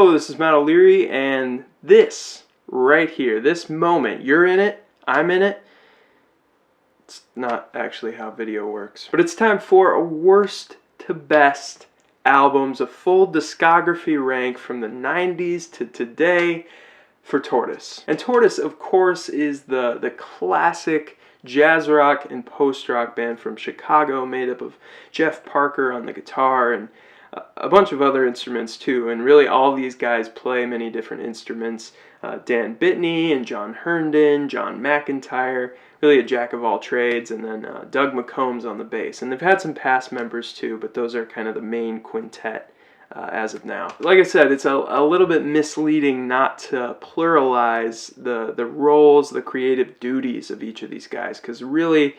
Hello, this is Matt O'Leary, and this right here, this moment, you're in it, I'm in it. It's not actually how video works. But it's time for a worst to best albums, a full discography rank from the 90s to today for Tortoise. And Tortoise, of course, is the classic jazz rock and post-rock band from Chicago, made up of Jeff Parker on the guitar and a bunch of other instruments too, and really all these guys play many different instruments. Dan Bitney and John Herndon, John McIntyre, really a jack of all trades, and then Doug McCombs on the bass. And they've had some past members too, but those are kind of the main quintet as of now. Like I said, it's a little bit misleading not to pluralize the roles, the creative duties of each of these guys, because really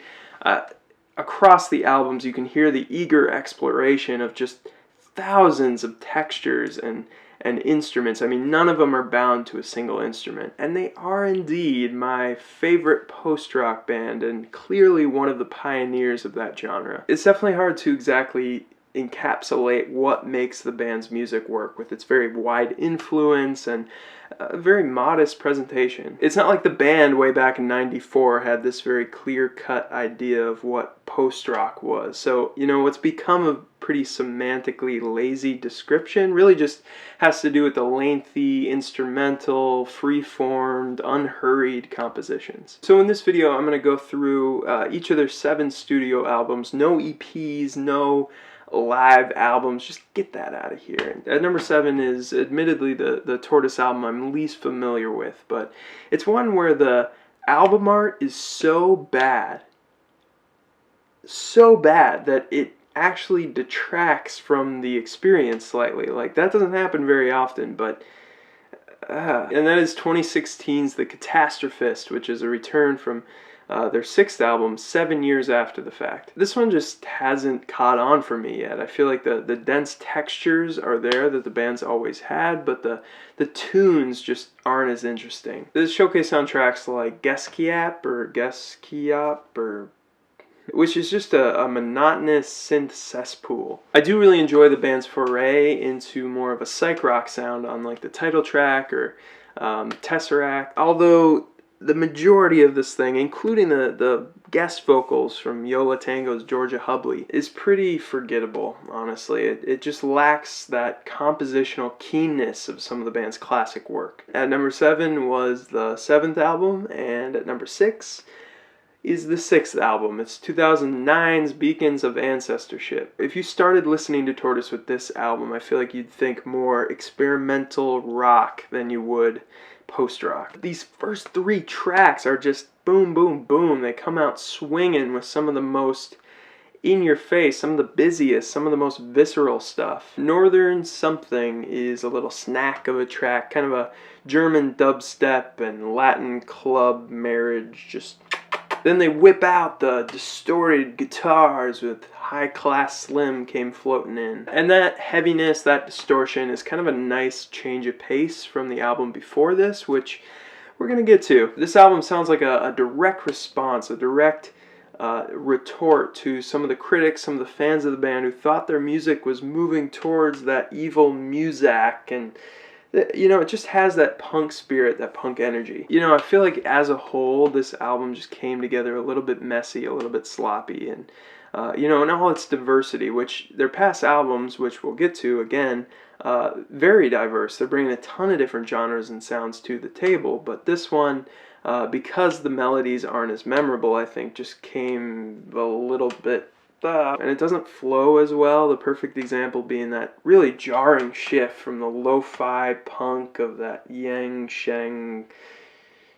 across the albums you can hear the eager exploration of just thousands of textures and instruments. I mean, none of them are bound to a single instrument. And they are indeed my favorite post-rock band and clearly one of the pioneers of that genre. It's definitely hard to exactly encapsulate what makes the band's music work with its very wide influence and a very modest presentation. It's not like the band way back in '94 had this very clear-cut idea of what post-rock was. So, you know, what's become a pretty semantically lazy description really just has to do with the lengthy, instrumental, free-formed, unhurried compositions. So in this video, I'm going to go through each of their 7 studio albums. No EPs, no live albums, just get that out of here. And at number 7 is admittedly the Tortoise album I'm least familiar with, but it's one where the album art is so bad that it actually detracts from the experience slightly. Like, that doesn't happen very often, but and that is 2016's The Catastrophist, which is a return from their 6th album 7 years after the fact. This one just hasn't caught on for me yet. I feel like the dense textures are there that the band's always had, but the tunes just aren't as interesting. This showcase on tracks like Geskiap, which is just a monotonous synth cesspool. I do really enjoy the band's foray into more of a psych rock sound on like the title track or Tesseract, although the majority of this thing, including the guest vocals from Yo La Tengo's Georgia Hubley, is pretty forgettable, honestly. It just lacks that compositional keenness of some of the band's classic work. At number 7 was the 7th album, and at number 6 is the 6th album. It's 2009's Beacons of Ancestorship. If you started listening to Tortoise with this album, I feel like you'd think more experimental rock than you would post-rock. These first 3 tracks are just boom, boom, boom. They come out swinging with some of the most in-your-face, some of the busiest, some of the most visceral stuff. Northern Something is a little snack of a track, kind of a German dubstep and Latin club marriage. Just then they whip out the distorted guitars with High Class Slim came floating in. And that heaviness, that distortion is kind of a nice change of pace from the album before this, which we're going to get to. This album sounds like a direct response, a direct retort to some of the critics, some of the fans of the band who thought their music was moving towards that evil muzak, and you know, it just has that punk spirit, that punk energy. You know, I feel like as a whole, this album just came together a little bit messy, a little bit sloppy, and you know, in all its diversity, which their past albums, which we'll get to again, very diverse. They're bringing a ton of different genres and sounds to the table, but this one, because the melodies aren't as memorable, I think just came a little bit and it doesn't flow as well. The perfect example being that really jarring shift from the lo-fi punk of that Yang Sheng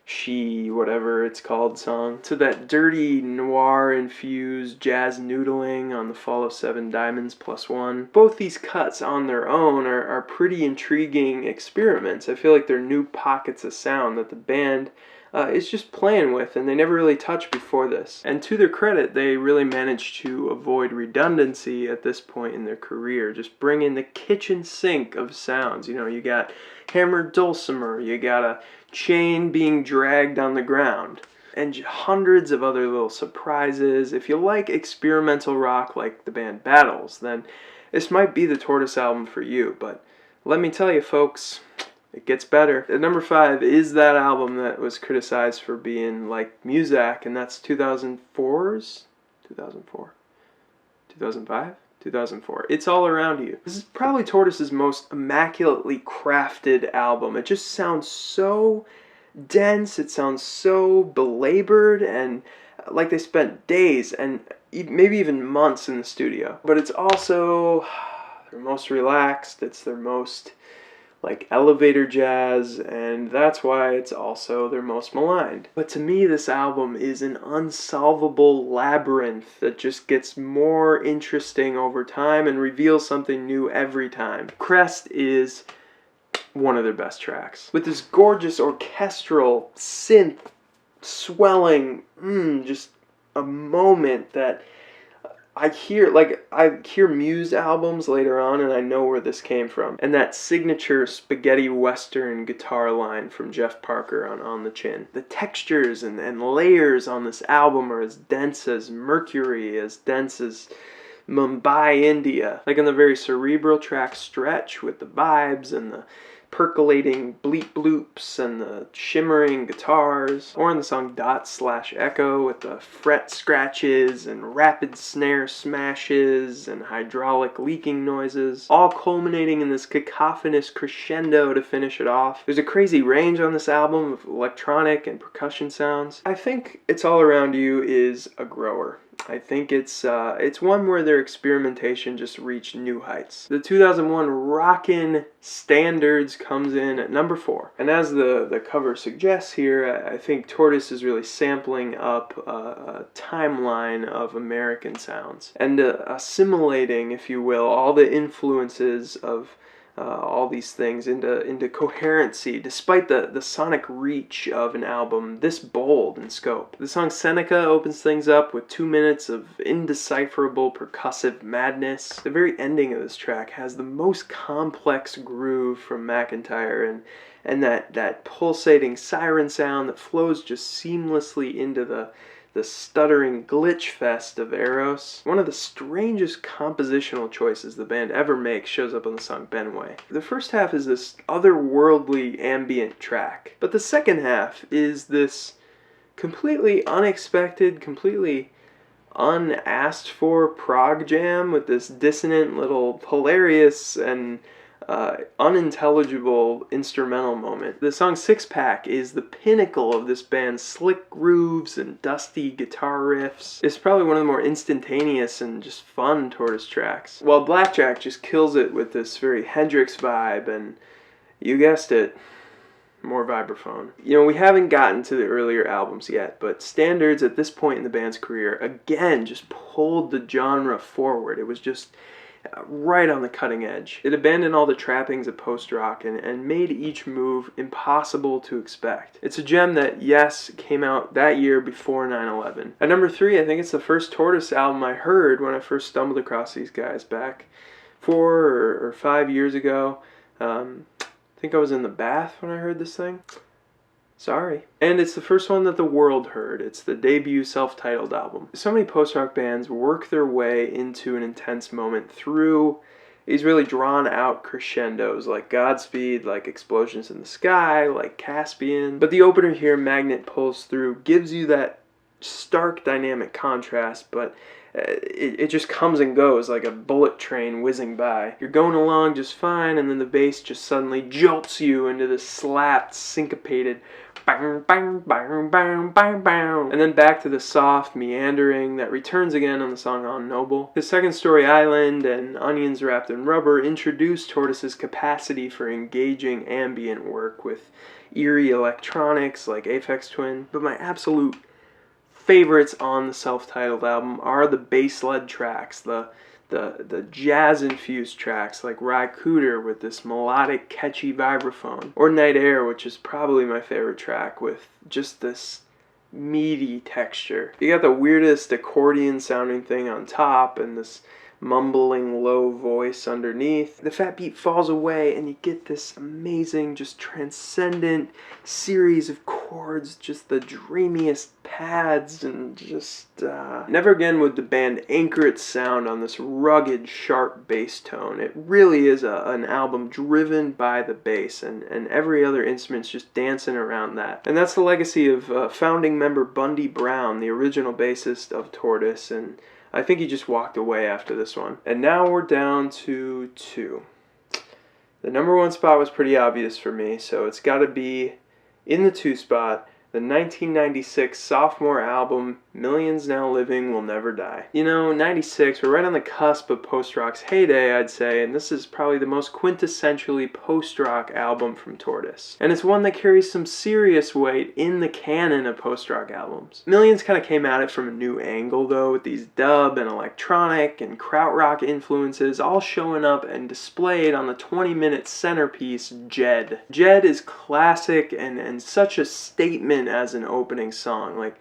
Shi, whatever it's called, song, to that dirty noir-infused jazz noodling on the Fall of 7 Diamonds +1. Both these cuts on their own are pretty intriguing experiments. I feel like they're new pockets of sound that the band is just playing with, and they never really touched before this. And to their credit, they really managed to avoid redundancy at this point in their career, just bring in the kitchen sink of sounds. You know, you got hammered dulcimer, you got a chain being dragged on the ground, and hundreds of other little surprises. If you like experimental rock like the band Battles, then this might be the Tortoise album for you, but let me tell you, folks, it gets better. At number 5 is that album that was criticized for being like Muzak, and that's 2004's? 2004? 2005? 2004. It's All Around You. This is probably Tortoise's most immaculately crafted album. It just sounds so dense, it sounds so belabored, and like they spent days and maybe even months in the studio. But it's also their most relaxed, it's their most like elevator jazz, and that's why it's also their most maligned. But to me, this album is an unsolvable labyrinth that just gets more interesting over time and reveals something new every time. Crest is one of their best tracks, with this gorgeous orchestral synth swelling, just a moment that I hear Muse albums later on, and I know where this came from. And that signature spaghetti western guitar line from Jeff Parker on the Chin. The textures and layers on this album are as dense as Mercury, as dense as Mumbai, India. Like on the very cerebral track Stretch with the vibes and the percolating bleep bloops and the shimmering guitars, or in the song Dot/Echo with the fret scratches and rapid snare smashes and hydraulic leaking noises, all culminating in this cacophonous crescendo to finish it off. There's a crazy range on this album of electronic and percussion sounds. I think It's All Around You is a grower. I think it's one where their experimentation just reached new heights. The 2001 Rockin' Standards comes in at number 4. And as the cover suggests here, I think Tortoise is really sampling up a timeline of American sounds and assimilating, if you will, all the influences of all these things into coherency, despite the sonic reach of an album this bold in scope. The song Seneca opens things up with 2 minutes of indecipherable percussive madness. The very ending of this track has the most complex groove from McEntire, and that pulsating siren sound that flows just seamlessly into the stuttering glitch fest of Eros. One of the strangest compositional choices the band ever makes shows up on the song Benway. The first half is this otherworldly ambient track, but the second half is this completely unexpected, completely unasked for prog jam with this dissonant little hilarious and unintelligible instrumental moment. The song Six Pack is the pinnacle of this band's slick grooves and dusty guitar riffs. It's probably one of the more instantaneous and just fun Tortoise tracks, while Blackjack just kills it with this very Hendrix vibe and, you guessed it, more vibraphone. You know, we haven't gotten to the earlier albums yet, but Standards at this point in the band's career again just pulled the genre forward. It was just right on the cutting edge. It abandoned all the trappings of post-rock and made each move impossible to expect. It's a gem that, yes, came out that year before 9/11. At number 3, I think it's the first Tortoise album I heard when I first stumbled across these guys back 4 or 5 years ago. I think I was in the bath when I heard this thing. Sorry. And it's the first one that the world heard. It's the debut self-titled album. So many post-rock bands work their way into an intense moment through these really drawn-out crescendos, like Godspeed, like Explosions in the Sky, like Caspian. But the opener here, Magnet Pulls Through, gives you that stark dynamic contrast, but it just comes and goes like a bullet train whizzing by. You're going along just fine, and then the bass just suddenly jolts you into this slapped, syncopated bang, bang, bang, bang, bang, bang, and then back to the soft meandering that returns again on the song On Noble. The Second Story Island and Onions Wrapped in Rubber introduce Tortoise's capacity for engaging ambient work with eerie electronics like Aphex Twin, but my absolute favorites on the self-titled album are the bass-led tracks, the jazz-infused tracks like Ry Cooter with this melodic, catchy vibraphone, or Night Air, which is probably my favorite track with just this meaty texture. You got the weirdest accordion-sounding thing on top and this mumbling low voice underneath. The fat beat falls away and you get this amazing, just transcendent series of chords, just the dreamiest pads, and just never again would the band anchor its sound on this rugged, sharp bass tone. It really is an album driven by the bass, and every other instrument's just dancing around that. And that's the legacy of founding member Bundy Brown, the original bassist of Tortoise, and I think he just walked away after this one. And now we're down to 2. The number 1 spot was pretty obvious for me, so it's got to be in the 2 spot, the 1996 sophomore album, Millions Now Living Will Never Die. You know, 96, we're right on the cusp of post-rock's heyday, I'd say, and this is probably the most quintessentially post-rock album from Tortoise. And it's one that carries some serious weight in the canon of post-rock albums. Millions kind of came at it from a new angle, though, with these dub and electronic and krautrock influences all showing up and displayed on the 20-minute centerpiece, Jed. Jed is classic and such a statement as an opening song. Like,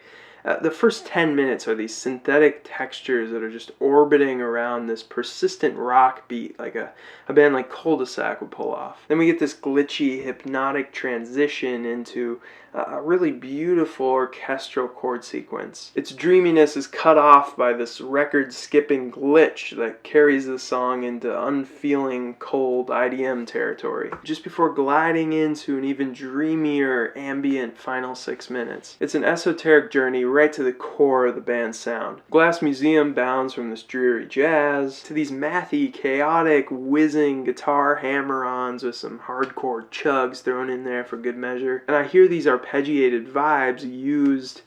the first 10 minutes are these synthetic textures that are just orbiting around this persistent rock beat like a band like Cul-de-sac would pull off. Then we get this glitchy, hypnotic transition into a really beautiful orchestral chord sequence. Its dreaminess is cut off by this record-skipping glitch that carries the song into unfeeling, cold IDM territory, just before gliding into an even dreamier, ambient final 6 minutes. It's an esoteric journey right to the core of the band's sound. Glass Museum bounds from this dreary jazz to these mathy, chaotic, whizzing guitar hammer-ons with some hardcore chugs thrown in there for good measure. And I hear these arpeggiated vibes used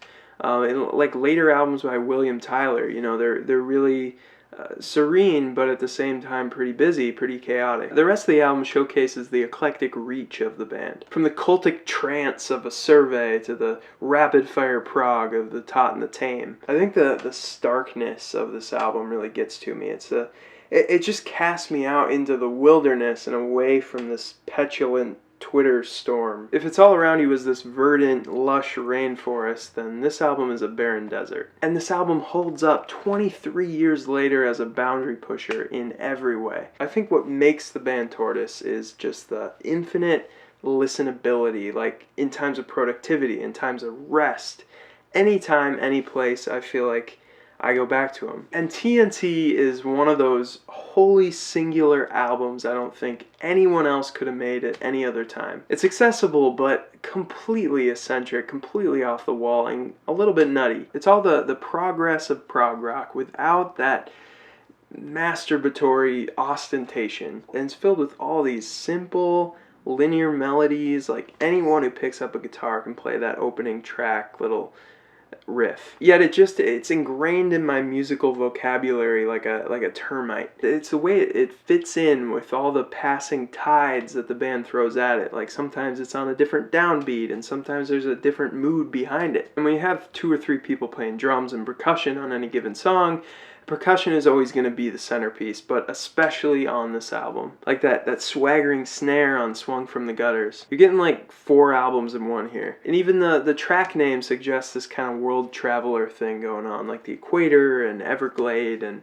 in like later albums by William Tyler. You know, they're really serene, but at the same time pretty busy, pretty chaotic. The rest of the album showcases the eclectic reach of the band. From the cultic trance of a Survey to the rapid-fire prog of the Taut and the Tame. I think the starkness of this album really gets to me. It just casts me out into the wilderness and away from this petulant Twitter storm. If it's all around you is this verdant, lush rainforest, then this album is a barren desert. And this album holds up 23 years later as a boundary pusher in every way. I think what makes the band Tortoise is just the infinite listenability, like in times of productivity, in times of rest. Anytime, any place, I feel like I go back to them. And TNT is one of those wholly singular albums I don't think anyone else could have made at any other time. It's accessible, but completely eccentric, completely off the wall, and a little bit nutty. It's all the progress of prog rock without that masturbatory ostentation. And it's filled with all these simple, linear melodies. Like anyone who picks up a guitar can play that opening track little riff. Yet it's ingrained in my musical vocabulary like a termite. It's the way it fits in with all the passing tides that the band throws at it. Like sometimes it's on a different downbeat and sometimes there's a different mood behind it. And when you have 2 or 3 people playing drums and percussion on any given song, percussion is always going to be the centerpiece, but especially on this album. Like that swaggering snare on Swung from the Gutters. You're getting like 4 albums in one here. And even the track name suggests this kind of world traveler thing going on, like the Equator and Everglade and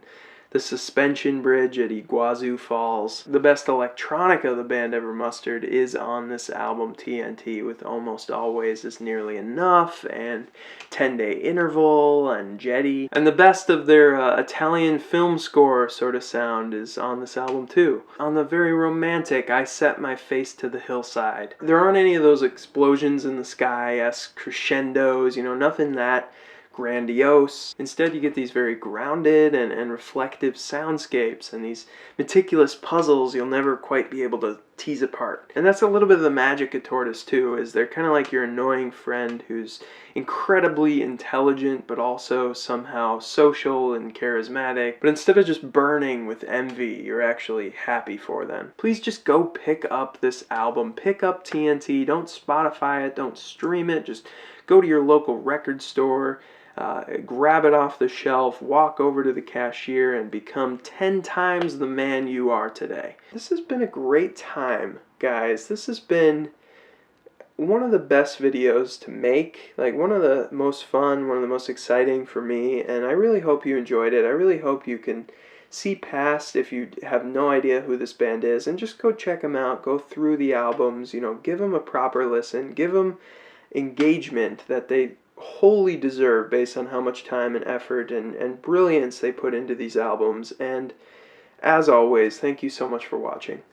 the suspension bridge at Iguazu Falls. The best electronica the band ever mustered is on this album, TNT, with Almost Always Is Nearly Enough and 10-Day Interval and Jetty. And the best of their Italian film score sort of sound is on this album too. On the very romantic I Set My Face to the Hillside. There aren't any of those explosions in the sky-esque crescendos, you know, nothing that grandiose. Instead, you get these very grounded and reflective soundscapes and these meticulous puzzles you'll never quite be able to tease apart. And that's a little bit of the magic of Tortoise too, is they're kind of like your annoying friend who's incredibly intelligent but also somehow social and charismatic. But instead of just burning with envy, you're actually happy for them. Please just go pick up this album. Pick up TNT. Don't Spotify it. Don't stream it. Just go to your local record store. Grab it off the shelf, walk over to the cashier, and become 10 times the man you are today. This has been a great time, guys. This has been one of the best videos to make, like one of the most fun, one of the most exciting for me, and I really hope you enjoyed it. I really hope you can see past if you have no idea who this band is, and just go check them out, go through the albums, give them a proper listen, give them engagement that they wholly deserve based on how much time and effort and brilliance they put into these albums. And as always, thank you so much for watching.